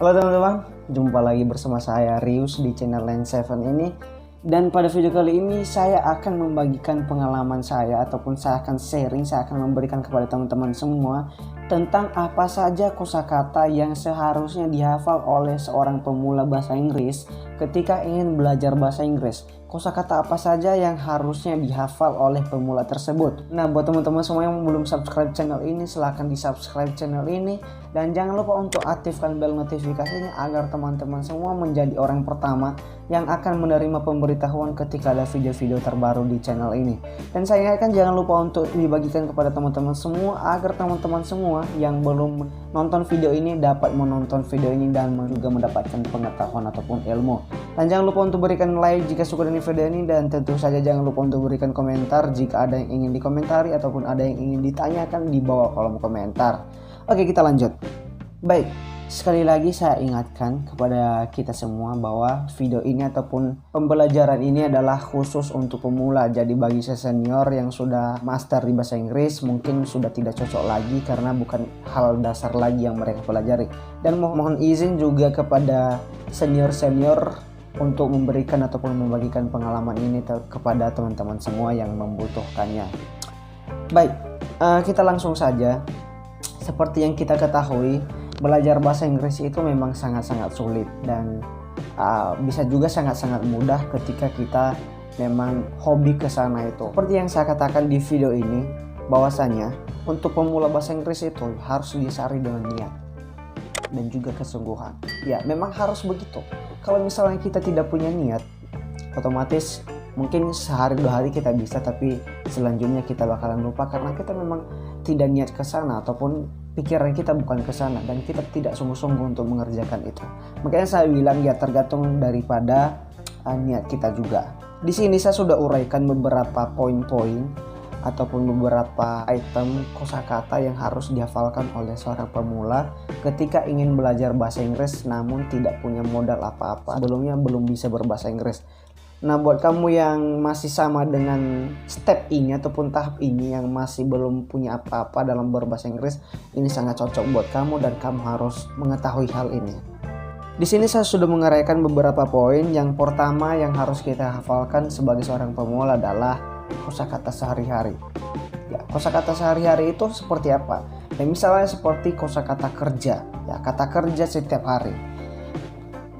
Halo teman-teman, jumpa lagi bersama saya Rius di channel Line7 ini. Dan pada video kali ini saya akan membagikan pengalaman saya ataupun saya akan sharing, saya akan memberikan kepada teman-teman semua tentang apa saja kosakata yang seharusnya dihafal oleh seorang pemula bahasa Inggris ketika ingin belajar bahasa Inggris. Kosakata apa saja yang harusnya dihafal oleh pemula tersebut. Nah, buat teman-teman semua yang belum subscribe channel ini, silahkan di subscribe channel ini. Dan jangan lupa untuk aktifkan bel notifikasinya agar teman-teman semua menjadi orang pertama yang akan menerima pemberitahuan ketika ada video-video terbaru di channel ini. Dan saya ingatkan jangan lupa untuk dibagikan kepada teman-teman semua agar teman-teman semua yang belum nonton video ini dapat menonton video ini dan juga mendapatkan pengetahuan ataupun ilmu. Dan jangan lupa untuk berikan like jika suka dengan video ini, dan tentu saja jangan lupa untuk berikan komentar jika ada yang ingin dikomentari ataupun ada yang ingin ditanyakan di bawah kolom komentar. Oke, kita lanjut. Baik, sekali lagi saya ingatkan kepada kita semua bahwa video ini ataupun pembelajaran ini adalah khusus untuk pemula. Jadi bagi senior yang sudah master di bahasa Inggris mungkin sudah tidak cocok lagi karena bukan hal dasar lagi yang mereka pelajari. Dan mohon izin juga kepada senior-senior untuk memberikan ataupun membagikan pengalaman ini kepada teman-teman semua yang membutuhkannya. Baik, kita langsung saja. Seperti yang kita ketahui, belajar bahasa Inggris itu memang sangat-sangat sulit dan bisa juga sangat-sangat mudah ketika kita memang hobi ke sana itu. Seperti yang saya katakan di video ini, bahwasanya untuk pemula bahasa Inggris itu harus disari dengan niat dan juga kesungguhan. Ya, memang harus begitu. Kalau misalnya kita tidak punya niat, otomatis mungkin sehari dua hari kita bisa, tapi selanjutnya kita bakalan lupa karena kita memang tidak niat ke sana ataupun pikiran kita bukan ke sana dan kita tidak sungguh-sungguh untuk mengerjakan itu. Makanya saya bilang ya tergantung daripada niat kita juga. Di sini saya sudah uraikan beberapa poin-poin ataupun beberapa item kosakata yang harus dihafalkan oleh seorang pemula ketika ingin belajar bahasa Inggris namun tidak punya modal apa-apa, sebelumnya belum bisa berbahasa Inggris. Nah, buat kamu yang masih sama dengan step ini ataupun tahap ini, yang masih belum punya apa-apa dalam berbahasa Inggris, ini sangat cocok buat kamu dan kamu harus mengetahui hal ini. Di sini saya sudah menguraikan beberapa poin. Yang pertama yang harus kita hafalkan sebagai seorang pemula adalah kosakata sehari-hari. Ya, kosakata sehari-hari itu seperti apa? Ya, misalnya seperti kosakata kerja. Ya, kata kerja setiap hari.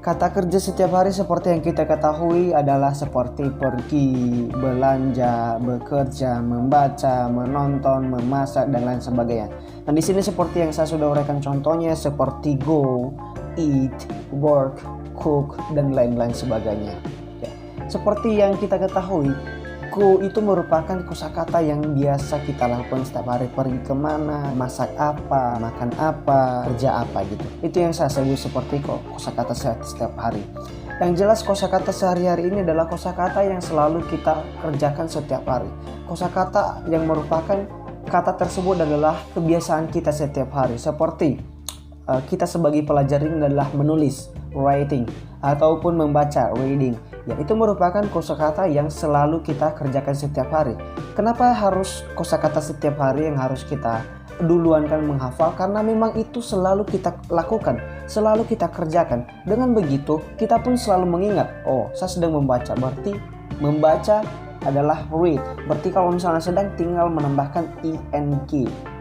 Kata kerja setiap hari seperti yang kita ketahui adalah seperti pergi, belanja, bekerja, membaca, menonton, memasak, dan lain sebagainya. Nah, di sini seperti yang saya sudah uraikan contohnya seperti go, eat, work, cook, dan lain-lain sebagainya. Ya, seperti yang kita ketahui, go itu merupakan kosakata yang biasa kita lakukan setiap hari. Pergi kemana, masak apa, makan apa, kerja apa gitu. Itu yang saya sebut seperti kosakata setiap hari. Yang jelas kosakata sehari-hari ini adalah kosakata yang selalu kita kerjakan setiap hari. Kosakata yang merupakan kata tersebut adalah kebiasaan kita setiap hari. Seperti kita sebagai pelajar ini adalah menulis, writing, ataupun membaca, reading. Ya, itu merupakan kosakata yang selalu kita kerjakan setiap hari. Kenapa harus kosakata setiap hari yang harus kita duluankan menghafal? Karena memang itu selalu kita lakukan, selalu kita kerjakan. Dengan begitu, kita pun selalu mengingat, oh, saya sedang membaca, berarti membaca adalah read. Berarti kalau misalnya sedang, tinggal menambahkan ing,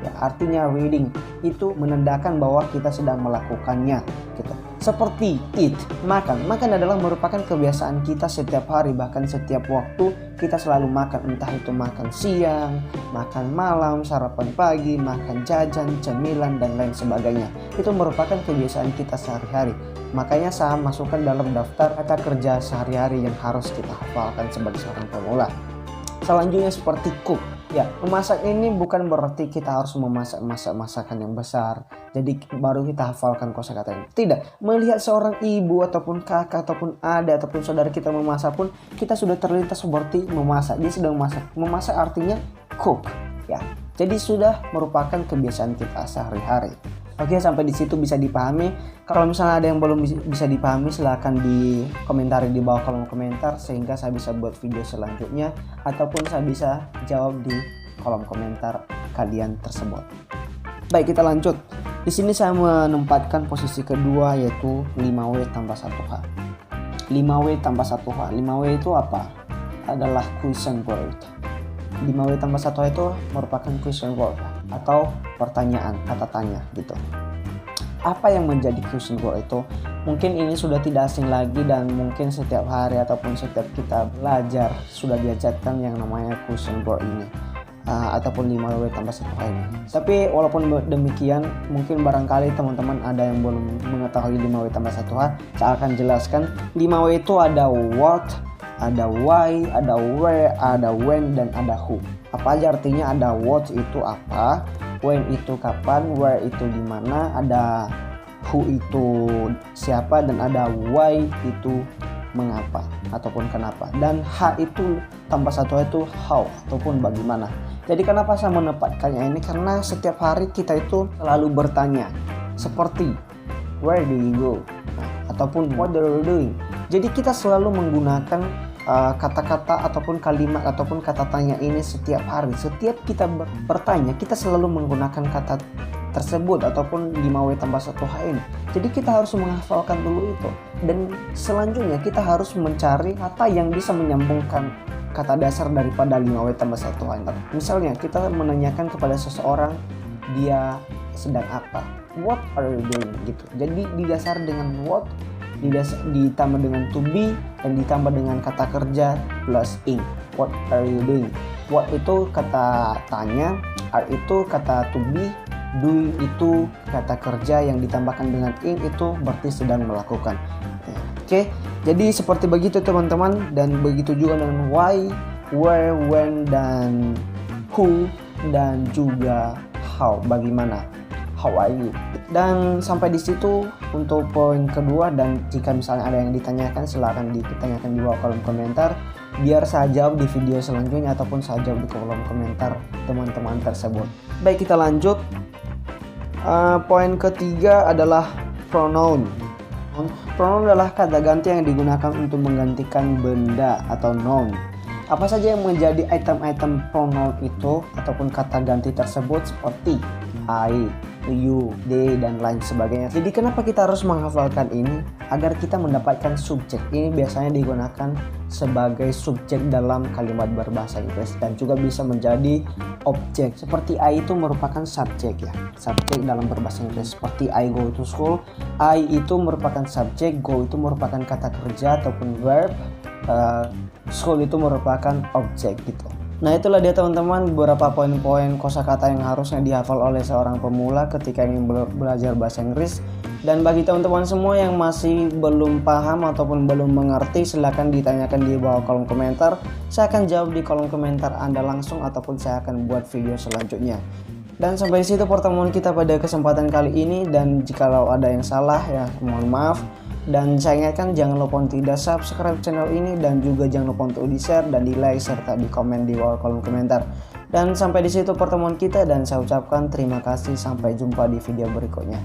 ya, artinya reading. Itu menandakan bahwa kita sedang melakukannya gitu. Seperti eat, makan. Makan adalah merupakan kebiasaan kita setiap hari, bahkan setiap waktu kita selalu makan. Entah itu makan siang, makan malam, sarapan pagi, makan jajan, cemilan, dan lain sebagainya. Itu merupakan kebiasaan kita sehari-hari. Makanya saya masukkan dalam daftar kata kerja sehari-hari yang harus kita hafalkan sebagai seorang pemula. Selanjutnya seperti cook. Ya, memasak ini bukan berarti kita harus memasak masakan yang besar, jadi baru kita hafalkan kosakata ini. Tidak, melihat seorang ibu ataupun kakak ataupun adik ataupun saudara kita memasak pun kita sudah terlintas seperti memasak. Dia sedang memasak. Memasak artinya cook. Ya, jadi sudah merupakan kebiasaan kita sehari-hari. Oke, sampai di situ bisa dipahami. Kalau misalnya ada yang belum bisa dipahami, silahkan di komentari di bawah kolom komentar sehingga saya bisa buat video selanjutnya ataupun saya bisa jawab di kolom komentar kalian tersebut. Baik, kita lanjut. Di sini saya menempatkan posisi kedua yaitu 5W tambah 1H. 5W tambah 1H. 5W itu apa? Adalah question word. 5W tambah 1H itu merupakan question word atau pertanyaan, kata tanya gitu. Apa yang menjadi question word itu? Mungkin ini sudah tidak asing lagi dan mungkin setiap hari ataupun setiap kita belajar sudah diajarkan yang namanya question word ini. Ataupun 5W tambah 1H ini. Tapi walaupun demikian, mungkin barangkali teman-teman ada yang belum mengetahui 5W tambah 1H. Saya akan jelaskan. 5W itu ada what, ada why, ada where, ada when, dan ada who. Apa aja artinya? Ada what itu apa, when itu kapan, where itu di mana, ada who itu siapa, dan ada why itu mengapa ataupun kenapa. Dan H itu tambah 1H itu how ataupun bagaimana. Jadi kenapa saya menempatkannya ini? Karena setiap hari kita itu selalu bertanya seperti where do you go, ataupun what are you doing. Jadi kita selalu menggunakan kata-kata ataupun kalimat ataupun kata tanya ini setiap hari. Setiap kita bertanya, kita selalu menggunakan kata tersebut ataupun 5W tambah 1H ini. Jadi kita harus menghafalkan dulu itu. Dan selanjutnya kita harus mencari kata yang bisa menyambungkan kata dasar daripada 5W tambah 1H. Misalnya kita menanyakan kepada seseorang dia sedang apa, what are you doing gitu. Jadi didasari dengan what, ditambah dengan to be, dan ditambah dengan kata kerja plus ing. What are you doing? What itu kata tanya, are itu kata to be, doing itu kata kerja yang ditambahkan dengan ing, itu berarti sedang melakukan. Oke, jadi seperti begitu teman-teman, dan begitu juga dengan why, where, when, dan who, dan juga how, bagaimana, how are you. Dan sampai di situ untuk poin kedua, dan jika misalnya ada yang ditanyakan silahkan ditanyakan di bawah kolom komentar biar saya jawab di video selanjutnya ataupun saya jawab di kolom komentar teman-teman tersebut. Baik, kita lanjut. Poin ketiga adalah pronoun. Pronoun adalah kata ganti yang digunakan untuk menggantikan benda atau noun. Apa saja yang menjadi item-item pronoun itu ataupun kata ganti tersebut seperti I, you, they, dan lain sebagainya. Jadi kenapa kita harus menghafalkan ini? Agar kita mendapatkan subjek. Ini biasanya digunakan sebagai subjek dalam kalimat berbahasa Inggris dan juga bisa menjadi objek. Seperti I itu merupakan subjek ya, subjek dalam berbahasa Inggris. Seperti I go to school, I itu merupakan subjek, go itu merupakan kata kerja ataupun verb, school itu merupakan objek gitu. Nah, itulah dia teman-teman beberapa poin-poin kosakata yang harusnya dihafal oleh seorang pemula ketika ingin belajar bahasa Inggris. Dan bagi teman-teman semua yang masih belum paham ataupun belum mengerti, silahkan ditanyakan di bawah kolom komentar. Saya akan jawab di kolom komentar Anda langsung ataupun saya akan buat video selanjutnya. Dan sampai situ pertemuan kita pada kesempatan kali ini, dan jikalau ada yang salah ya mohon maaf. Dan saya ingatkan jangan lupa untuk tidak subscribe channel ini, dan juga jangan lupa untuk di share dan di like serta di komen di bawah kolom komentar. Dan sampai di situ pertemuan kita, dan saya ucapkan terima kasih, sampai jumpa di video berikutnya.